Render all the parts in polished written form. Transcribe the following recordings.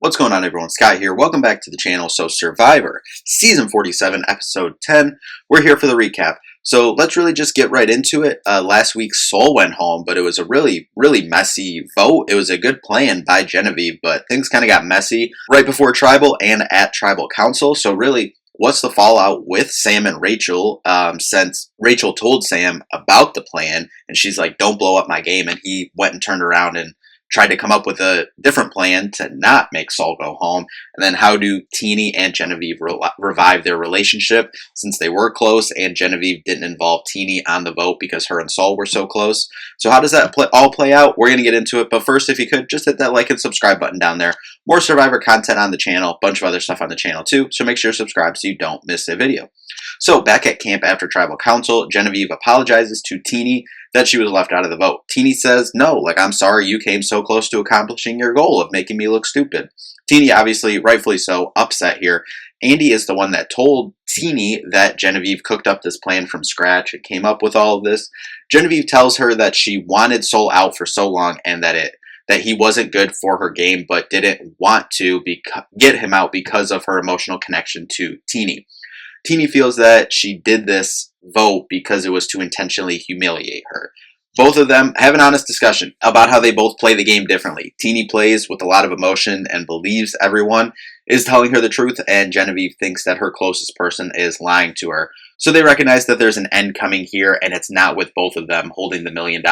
What's going on, everyone? Scott here. Welcome back to the channel. So Survivor, Season 47, Episode 10. We're here for the recap. So let's really just get right into it. Last week, Sol went home, but it was a really messy vote. It was a good plan by Genevieve, but things kind of got messy right before Tribal and at Tribal Council. So really, what's the fallout with Sam and Rachel, since Rachel told Sam about the plan, and she's like, don't blow up my game, and he went and turned around and tried to come up with a different plan to not make Sol go home. And then how do Teeny and Genevieve revive their relationship, since they were close and Genevieve didn't involve Teeny on the vote because her and Sol were so close. So how does that all play out? We're going to get into it. But first, if you could, just hit that like and subscribe button down there. More Survivor content on the channel, a bunch of other stuff on the channel too. So make sure to subscribe so you don't miss a video. So back at camp after Tribal Council, Genevieve apologizes to Teeny that she was left out of the vote. Teeny says, no, like, I'm sorry you came so close to accomplishing your goal of making me look stupid. Teeny, obviously, rightfully so, upset here. Andy is the one that told Teeny that Genevieve cooked up this plan from scratch and came up with all of this. Genevieve tells her that she wanted Sol out for so long and that he wasn't good for her game, but didn't want to get him out because of her emotional connection to Teeny. Teeny feels that she did this vote because it was to intentionally humiliate her. Both of them have an honest discussion about how they both play the game differently. Teeny plays with a lot of emotion and believes everyone is telling her the truth, and Genevieve thinks that her closest person is lying to her. So they recognize that there's an end coming here, and it's not with both of them holding the $1 million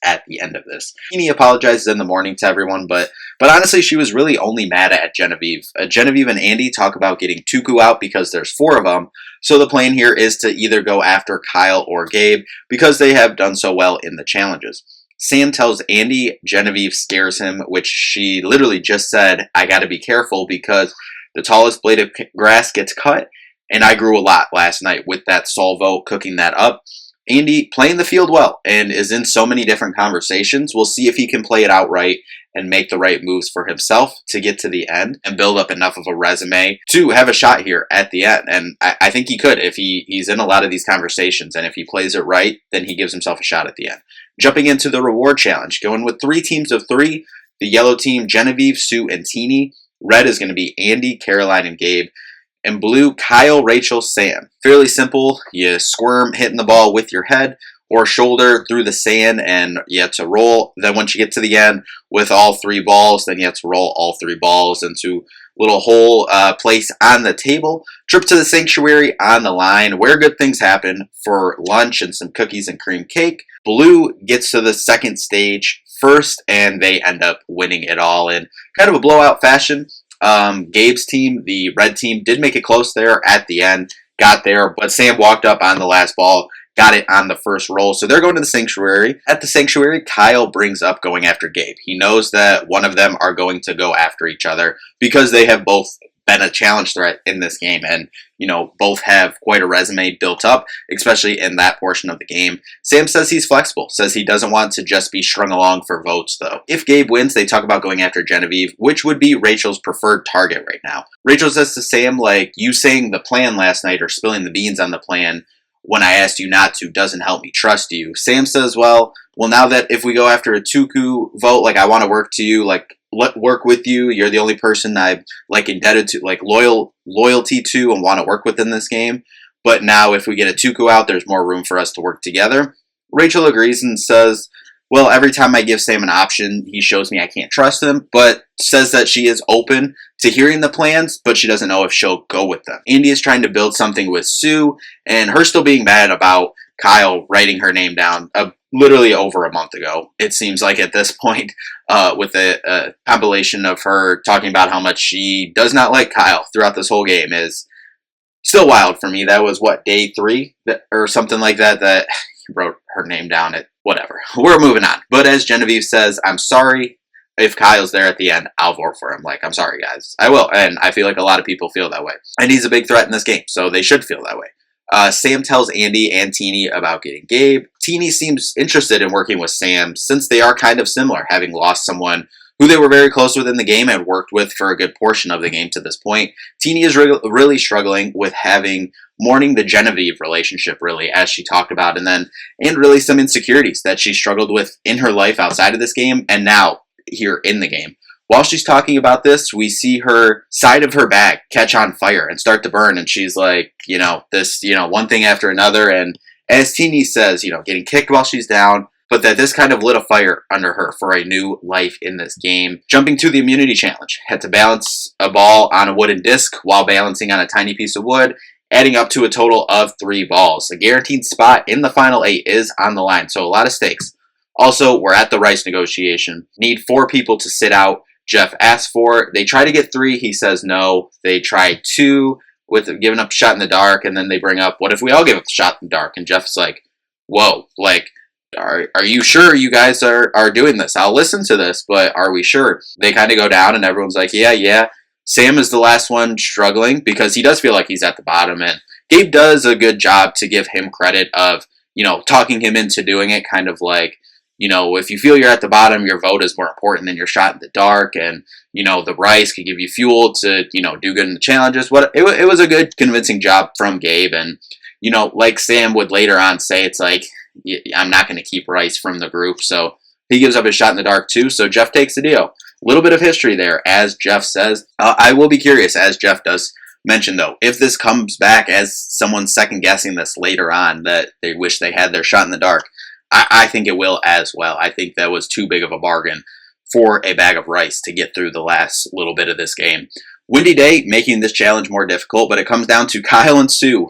at the end of this. Teeny apologizes in the morning to everyone, but honestly, she was really only mad at Genevieve. Genevieve and Andy talk about getting Tuku out because there's 4 of them, so the plan here is to either go after Kyle or Gabe because they have done so well in the challenges. Sam tells Andy Genevieve scares him, which she literally just said, I gotta be careful because the tallest blade of grass gets cut, and I grew a lot last night with that Sol vote, cooking that up. Andy playing the field well and is in so many different conversations. We'll see if he can play it out right and make the right moves for himself to get to the end and build up enough of a resume to have a shot here at the end. And I think he could if he's in a lot of these conversations, and if he plays it right, then he gives himself a shot at the end. Jumping into the reward challenge, going with 3 teams of 3. The yellow team, Genevieve, Sue, and Teeny. Red is going to be Andy, Caroline, and Gabe. And blue, Kyle, Rachel, Sam. Fairly simple. You squirm hitting the ball with your head or shoulder through the sand, and you have to roll. Then once you get to the end with all 3 balls, then you have to roll all 3 balls into little hole place on the table. Trip to the sanctuary on the line, where good things happen for lunch and some cookies and cream cake. Blue gets to the second stage first, and they end up winning it all in kind of a blowout fashion. Gabe's team, the red team, did make it close there at the end, got there, but Sam walked up on the last ball, got it on the first roll, so they're going to the sanctuary. At the sanctuary, Kyle brings up going after Gabe. He knows that one of them are going to go after each other because they have both been a challenge threat in this game, and both have quite a resume built up, especially in that portion of the game. Sam says he's flexible, says he doesn't want to just be strung along for votes though. If Gabe wins, they talk about going after Genevieve, which would be Rachel's preferred target right now. Rachel says to Sam, like, you saying the plan last night or spilling the beans on the plan when I asked you not to doesn't help me trust you. Sam says, well, now that if we go after a Tuku vote, like, I want to work to you, like, work with you. You're the only person I'm like indebted to, like loyalty to, and want to work with in this game. But now if we get a Tuku out, there's more room for us to work together. Rachel agrees and says, well, every time I give Sam an option, he shows me I can't trust him, but says that she is open to hearing the plans, but she doesn't know if she'll go with them. Andy is trying to build something with Sue, and her still being mad about Kyle writing her name down literally over a month ago. It seems like at this point, with a compilation of her talking about how much she does not like Kyle throughout this whole game is still wild for me. That was what, day 3 or something like that he wrote her name down at. Whatever. We're moving on. But as Genevieve says, I'm sorry. If Kyle's there at the end, I'll vote for him. Like, I'm sorry, guys. I will. And I feel like a lot of people feel that way. And he's a big threat in this game, so they should feel that way. Sam tells Andy and Teeny about getting Gabe. Teeny seems interested in working with Sam since they are kind of similar, having lost someone who they were very close with in the game and worked with for a good portion of the game to this point. Teeny is really struggling with mourning the Genevieve relationship, really, as she talked about, and really some insecurities that she struggled with in her life outside of this game and now here in the game. While she's talking about this, we see her side of her bag catch on fire and start to burn. And she's like, this, one thing after another. And as Teeny says, getting kicked while she's down, but that this kind of lit a fire under her for a new life in this game. Jumping to the immunity challenge. Had to balance a ball on a wooden disc while balancing on a tiny piece of wood, adding up to a total of 3 balls. A guaranteed spot in the final 8 is on the line, so a lot of stakes. Also, we're at the rice negotiation. Need 4 people to sit out. Jeff asks for. They try to get 3. He says no. They try 2 with giving up a shot in the dark, and then they bring up, what if we all give up the shot in the dark? And Jeff's like, whoa, are you sure you guys are doing this? I'll listen to this, but are we sure? They kind of go down, and everyone's like, yeah. Sam is the last one struggling because he does feel like he's at the bottom, and Gabe does a good job to give him credit of, talking him into doing it, kind of like, if you feel you're at the bottom, your vote is more important than your shot in the dark, and, the rice can give you fuel to, do good in the challenges. It was a good, convincing job from Gabe, and, like Sam would later on say, it's like, I'm not going to keep rice from the group, so he gives up his shot in the dark too, so Jeff takes the deal. A little bit of history there, as Jeff says. I will be curious, as Jeff does mention, though, if this comes back as someone second-guessing this later on, that they wish they had their shot in the dark. I think it will as well. I think that was too big of a bargain for a bag of rice to get through the last little bit of this game. Windy day, making this challenge more difficult, but it comes down to Kyle and Sue,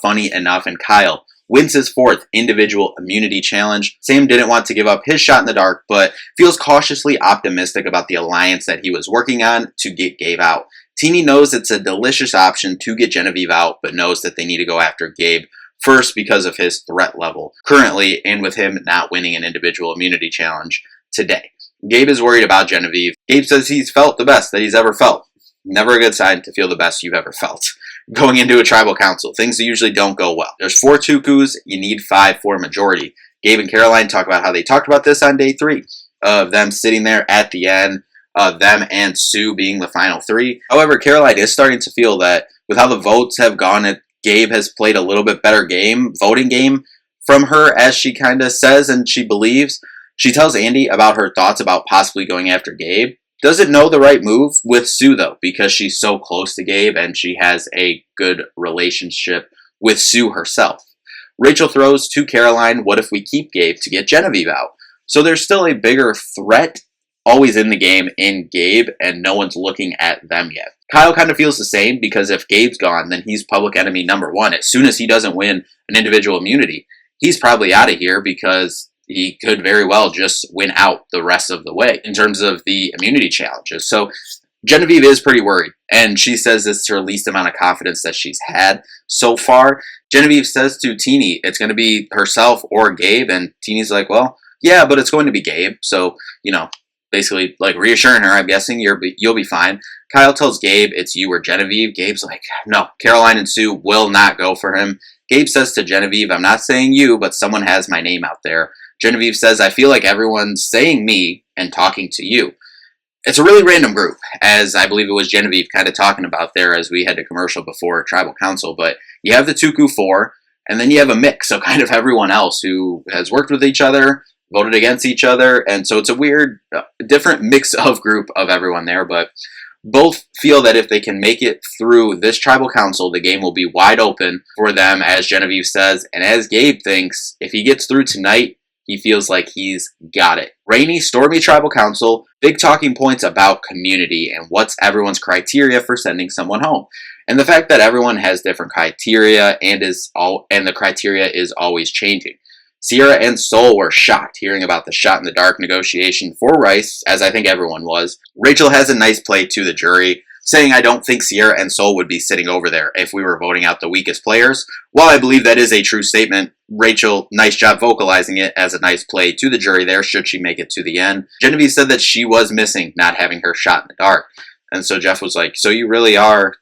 funny enough, and Kyle wins his 4th individual immunity challenge. Sam didn't want to give up his shot in the dark, but feels cautiously optimistic about the alliance that he was working on to get Gabe out. Teeny knows it's a delicious option to get Genevieve out, but knows that they need to go after Gabe first because of his threat level currently, and with him not winning an individual immunity challenge today. Gabe is worried about Genevieve. Gabe says he's felt the best that he's ever felt. Never a good sign to feel the best you've ever felt. Going into a tribal council, things usually don't go well. There's 4 tukus, you need 5 for a majority. Gabe and Caroline talk about how they talked about this on day 3, of them sitting there at the end, them and Sue being the final 3. However, Caroline is starting to feel that with how the votes have gone, Gabe has played a little bit better voting game from her, as she kind of says and she believes. She tells Andy about her thoughts about possibly going after Gabe. Doesn't know the right move with Sue, though, because she's so close to Gabe and she has a good relationship with Sue herself. Rachel throws to Caroline, what if we keep Gabe to get Genevieve out? So there's still a bigger threat always in the game in Gabe, and no one's looking at them yet. Kyle kind of feels the same, because if Gabe's gone, then he's public enemy number 1. As soon as he doesn't win an individual immunity, he's probably out of here, because he could very well just win out the rest of the way in terms of the immunity challenges. So Genevieve is pretty worried, and she says it's her least amount of confidence that she's had so far. Genevieve says to Teeny it's going to be herself or Gabe, and Teeny's like, well, yeah, but it's going to be Gabe. So, basically like reassuring her, I'm guessing you'll be fine. Kyle tells Gabe it's you or Genevieve. Gabe's like, no, Caroline and Sue will not go for him. Gabe says to Genevieve, I'm not saying you, but someone has my name out there. Genevieve says, I feel like everyone's saying me and talking to you. It's a really random group, as I believe it was Genevieve kind of talking about there as we had to commercial before Tribal Council, but you have the Tuku 4, and then you have a mix of kind of everyone else who has worked with each other, voted against each other, and so it's a weird, different mix of group of everyone there, but both feel that if they can make it through this Tribal Council, the game will be wide open for them, as Genevieve says, and as Gabe thinks, if he gets through tonight, he feels like he's got it. Rainy, stormy Tribal Council, big talking points about community and what's everyone's criteria for sending someone home. And the fact that everyone has different criteria and the criteria is always changing. Sierra and Sol were shocked hearing about the shot in the dark negotiation for Rice, as I think everyone was. Rachel has a nice play to the jury, saying I don't think Sierra and Sol would be sitting over there if we were voting out the weakest players. While I believe that is a true statement, Rachel, nice job vocalizing it as a nice play to the jury there, should she make it to the end. Genevieve said that she was missing not having her shot in the dark. And so Jeff was like, so you really are,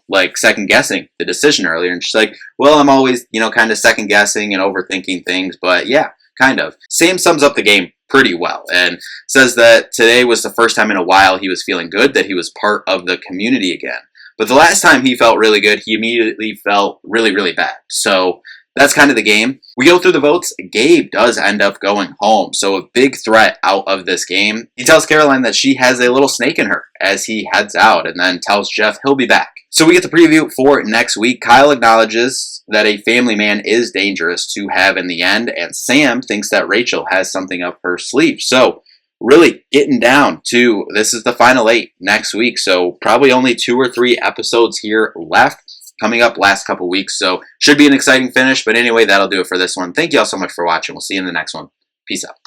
like second guessing the decision earlier. And she's like, well, I'm always, kind of second guessing and overthinking things. But yeah, kind of. Sam sums up the game pretty well and says that today was the first time in a while he was feeling good, that he was part of the community again. But the last time he felt really good, he immediately felt really, really bad. So that's kind of the game. We go through the votes. Gabe does end up going home. So a big threat out of this game. He tells Caroline that she has a little snake in her as he heads out, and then tells Jeff he'll be back. So we get the preview for next week. Kyle acknowledges that a family man is dangerous to have in the end, and Sam thinks that Rachel has something up her sleeve. So really getting down to this is the final 8 next week. So probably only 2 or 3 episodes here left coming up last couple weeks. So should be an exciting finish. But anyway, that'll do it for this one. Thank you all so much for watching. We'll see you in the next one. Peace out.